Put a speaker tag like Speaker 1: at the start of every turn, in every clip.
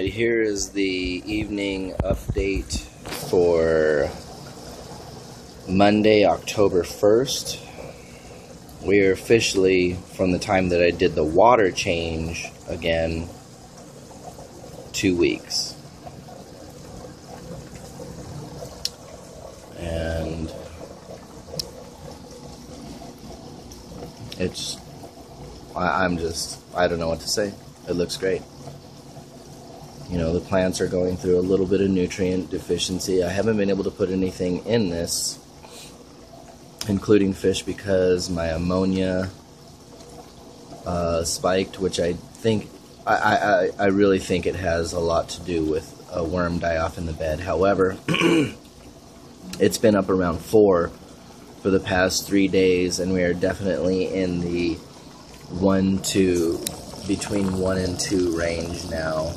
Speaker 1: Here is the evening update for Monday, October 1st. We are officially, from the time that I did the water change again, 2 weeks. And it's, I don't know what to say. It looks great. You know, the plants are going through a little bit of nutrient deficiency. I haven't been able to put anything in this, including fish, because my ammonia spiked, which I think, I really think it has a lot to do with a worm die-off in the bed. However, it's been up around 4 for the past 3 days, and we are definitely in the between 1 and 2 range now.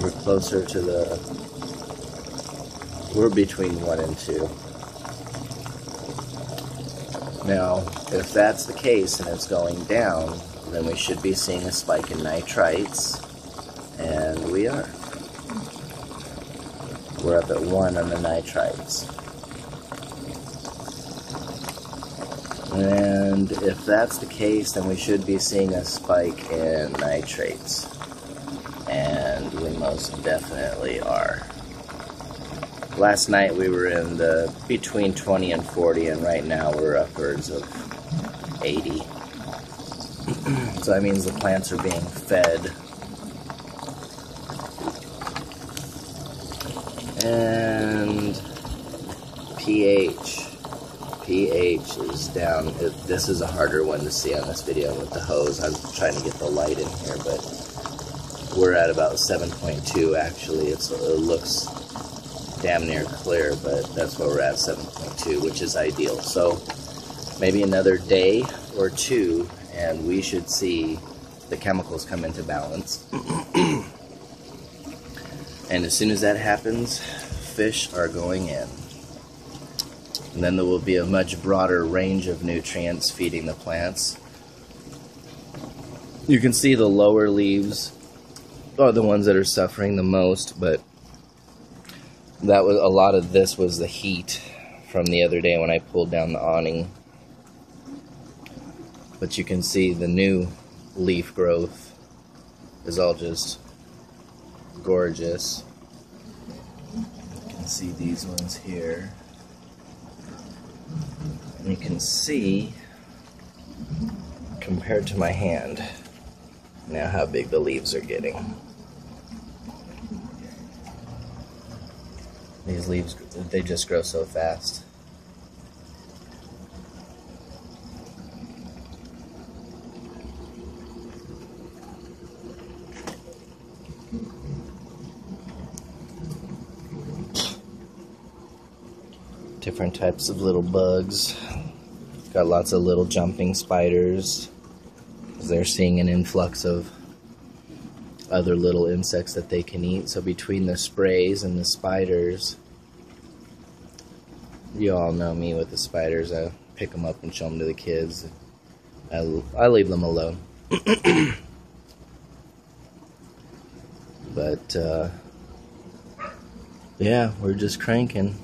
Speaker 1: We're closer to we're between 1 and 2. Now, if that's the case and it's going down, then we should be seeing a spike in nitrites, and we are. We're up at 1 on the nitrites. And if that's the case, then we should be seeing a spike in nitrates. And we most definitely are. Last night we were in the between 20 and 40, and right now we're upwards of 80. So that means the plants are being fed. And pH is down. This is a harder one to see on this video with the hose. I'm trying to get the light in here, but we're at about 7.2 actually. It looks damn near clear, but that's where we're at, 7.2, which is ideal. So maybe another day or 2 and we should see the chemicals come into balance. And as soon as that happens, fish are going in. And then there will be a much broader range of nutrients feeding the plants. You can see the lower leaves are the ones that are suffering the most, but that was a lot of this was the heat from the other day when I pulled down the awning. But you can see the new leaf growth is all just gorgeous. You can see these ones here. And you can see, compared to my hand, now how big the leaves are getting. These leaves, they just grow so fast. Different types of little bugs. Got lots of little jumping spiders, because they're seeing an influx of other little insects that they can eat. So between the sprays and the spiders, you all know me with the spiders. I pick them up and show them to the kids. I leave them alone. But yeah, we're just cranking.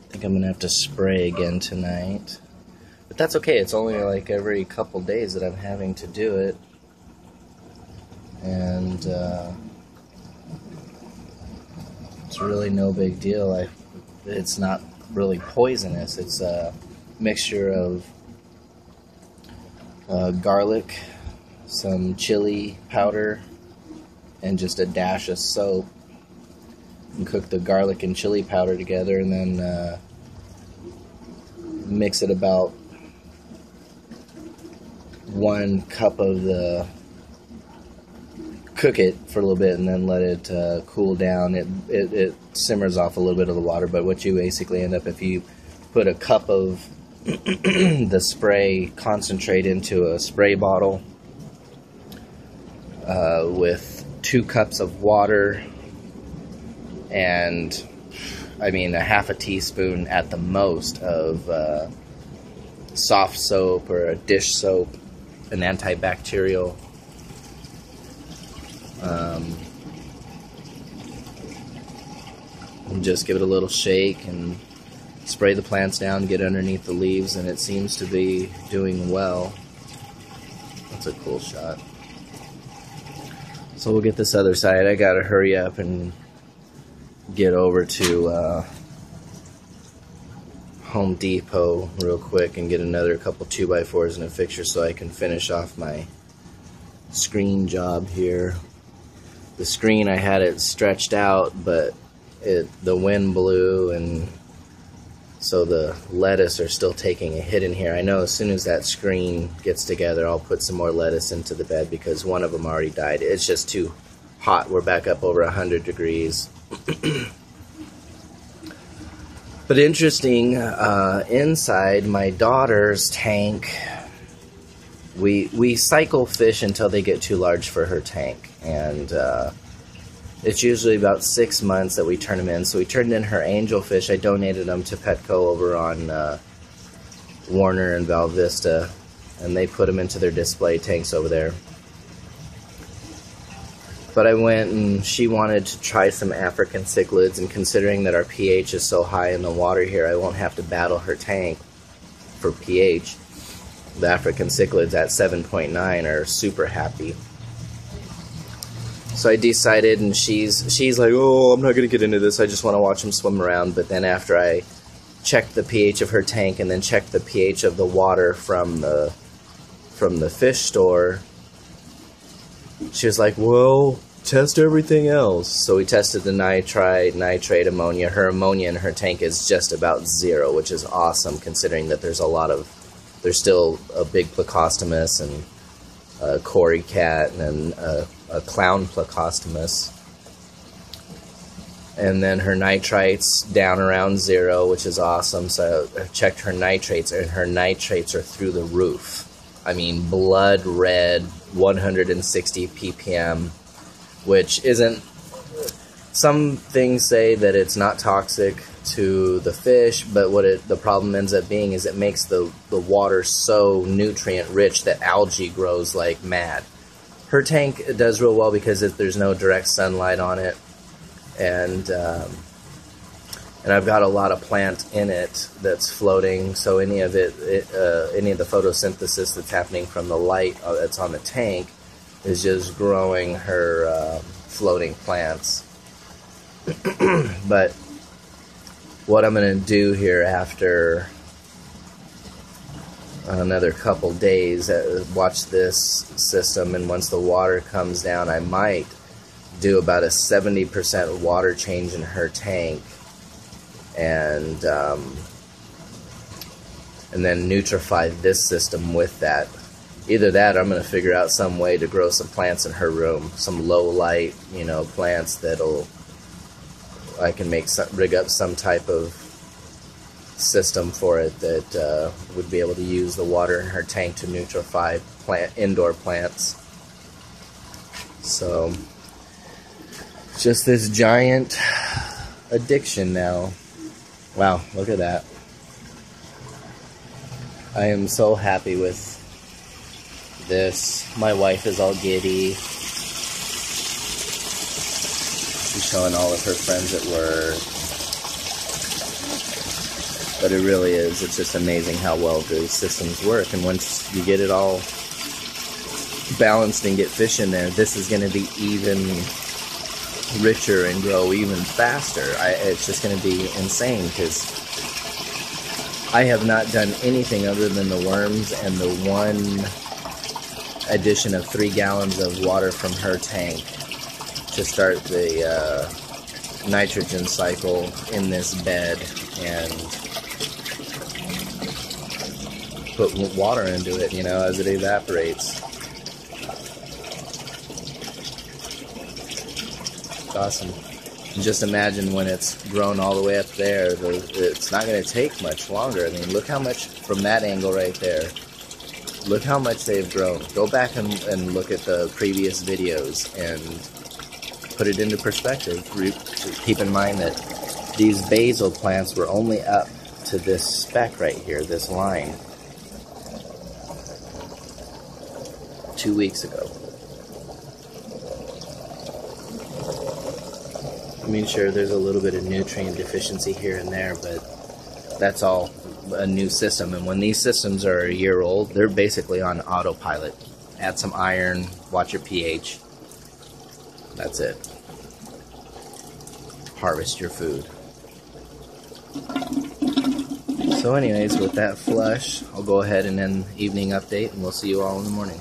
Speaker 1: I think I'm gonna have to spray again tonight, but that's okay. It's only like every couple days that I'm having to do it, and it's really no big deal. It's not really poisonous. It's a mixture of garlic, some chili powder, and just a dash of soap. And cook the garlic and chili powder together, and then mix it about 1 cup of the, cook it for a little bit, and then let it cool down. It simmers off a little bit of the water, but what you basically end up, if you put a cup of the spray concentrate into a spray bottle with 2 cups of water and I mean a half a teaspoon at the most of soft soap or a dish soap, an antibacterial. And just give it a little shake and spray the plants down, get underneath the leaves, and it seems to be doing well. That's a cool shot. So we'll get this other side. I gotta hurry up and get over to Home Depot real quick and get another couple 2x4s and a fixture so I can finish off my screen job here. The screen, I had it stretched out, but the wind blew, and so the lettuce are still taking a hit in here. I know as soon as that screen gets together, I'll put some more lettuce into the bed because one of them already died. It's just too hot. We're back up over 100 degrees. But interesting, inside my daughter's tank, we cycle fish until they get too large for her tank, and it's usually about 6 months that we turn them in. So we turned in her angelfish. I donated them to Petco over on Warner and Val Vista, and they put them into their display tanks over there. But I went and she wanted to try some African cichlids, and considering that our pH is so high in the water here, I won't have to battle her tank for pH. The African cichlids at 7.9 are super happy. So I decided, and she's like, oh, I'm not going to get into this, I just want to watch them swim around. But then after I checked the pH of her tank and then checked the pH of the water from the fish store, she was like, well, test everything else. So we tested the nitrite, nitrate, ammonia. Her ammonia in her tank is just about 0, which is awesome considering that there's still a big plecostomus and a cory cat and a clown plecostomus. And then her nitrites down around 0, which is awesome. So I checked her nitrates, and her nitrates are through the roof. I mean, blood red, 160 ppm, which isn't... Some things say that it's not toxic to the fish, but the problem ends up being is it makes the water so nutrient rich that algae grows like mad. Her tank does real well because there's no direct sunlight on it, and I've got a lot of plant in it that's floating, so any of the photosynthesis that's happening from the light that's on the tank is just growing her floating plants. But what I'm going to do here after another couple days, watch this system, and once the water comes down, I might do about a 70% water change in her tank, and then nutrify this system with that. Either that, or I'm going to figure out some way to grow some plants in her room, some low light, plants that'll I can rig up some type of system for it that would be able to use the water in her tank to nutrify indoor plants. So just this giant addiction now. Wow, look at that. I am so happy with this. My wife is all giddy. She's showing all of her friends at work. But it really is. It's just amazing how well these systems work. And once you get it all balanced and get fish in there, this is going to be even richer and grow even faster. It's just going to be insane because I have not done anything other than the worms and the one addition of 3 gallons of water from her tank to start the nitrogen cycle in this bed and put water into it, as it evaporates. It's awesome. And just imagine when it's grown all the way up there, it's not going to take much longer. I mean, look how much from that angle right there. Look how much they've grown. Go back and look at the previous videos and put it into perspective. Keep in mind that These basil plants were only up to this speck right here, this line, 2 weeks ago. I mean, sure, there's a little bit of nutrient deficiency here and there, but that's all a new system. And when these systems are a year old, they're basically on autopilot. Add some iron, watch your pH. That's it. Harvest your food. So anyways, with that flush, I'll go ahead and end the evening update, and we'll see you all in the morning.